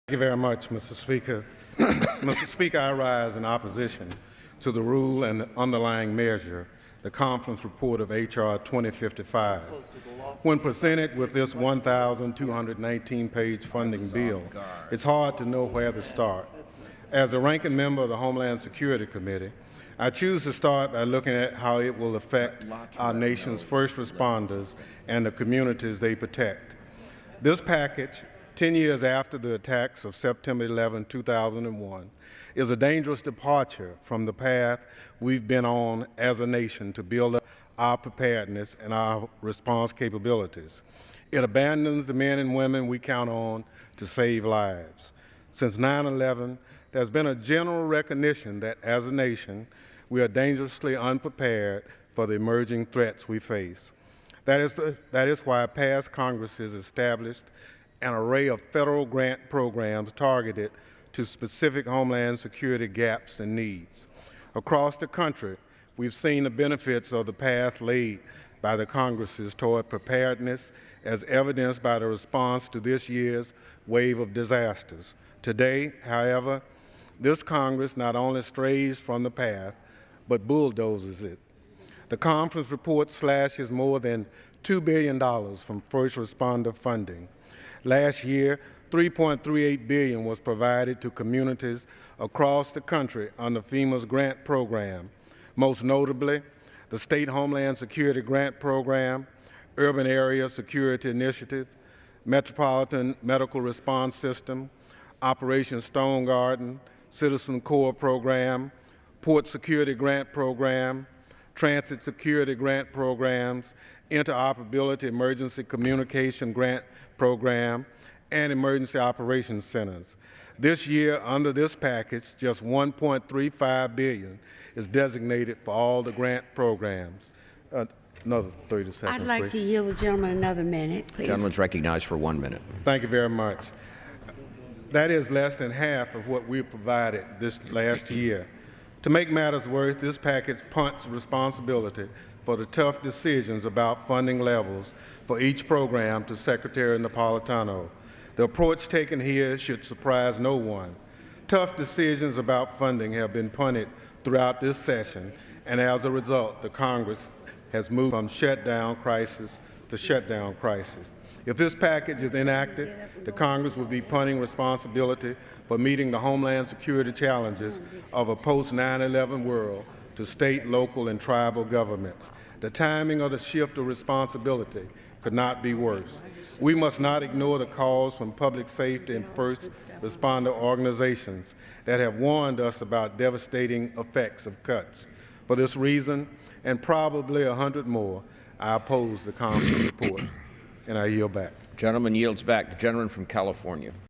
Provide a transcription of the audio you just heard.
Thank you very much, Mr. Speaker. Mr. Speaker, I rise in opposition to the rule and the underlying measure, the conference report of H.R. 2055. When presented with this 1,219-page funding bill, it's hard to know where to start. As a ranking member of the Homeland Security Committee, I choose to start by looking at how it will affect our nation's first responders and the communities they protect. This package, 10 years after the attacks of September 11, 2001, is a dangerous departure from the path we've been on as a nation to build up our preparedness and our response capabilities. It abandons the men and women we count on to save lives. Since 9/11, there's been a general recognition that as a nation, we are dangerously unprepared for the emerging threats we face. That is why past Congresses established an array of federal grant programs targeted to specific Homeland Security gaps and needs. Across the country, we've seen the benefits of the path laid by the Congresses toward preparedness, as evidenced by the response to this year's wave of disasters. Today, however, this Congress not only strays from the path, but bulldozes it. The conference report slashes more than $2 billion from first responder funding. Last year, $3.38 billion was provided to communities across the country under FEMA's grant program, most notably the State Homeland Security Grant Program, Urban Area Security Initiative, Metropolitan Medical Response System, Operation Stone Garden, Citizen Corps Program, Port Security Grant Program, Transit Security Grant Programs, Interoperability Emergency Communication Grant Program, and Emergency Operations Centers. This year, under this package, just $1.35 billion is designated for all the grant programs. Another 30 seconds, I'd like please. to yield the gentleman another minute, please. The gentleman's recognized for 1 minute. Thank you very much. That is less than half of what we provided this last year. To make matters worse, this package punts responsibility for the tough decisions about funding levels for each program to Secretary Napolitano. The approach taken here should surprise no one. Tough decisions about funding have been punted throughout this session, and as a result, the Congress has moved from shutdown crisis to shutdown crisis. If this package is enacted, the Congress will be punting responsibility for meeting the Homeland Security challenges of a post-9/11 world to state, local, and tribal governments. The timing of the shift of responsibility could not be worse. We must not ignore the calls from public safety and first responder organizations that have warned us about devastating effects of cuts. For this reason, and probably 100 more, I oppose the conference report, and I yield back. Gentleman yields back. The gentleman from California.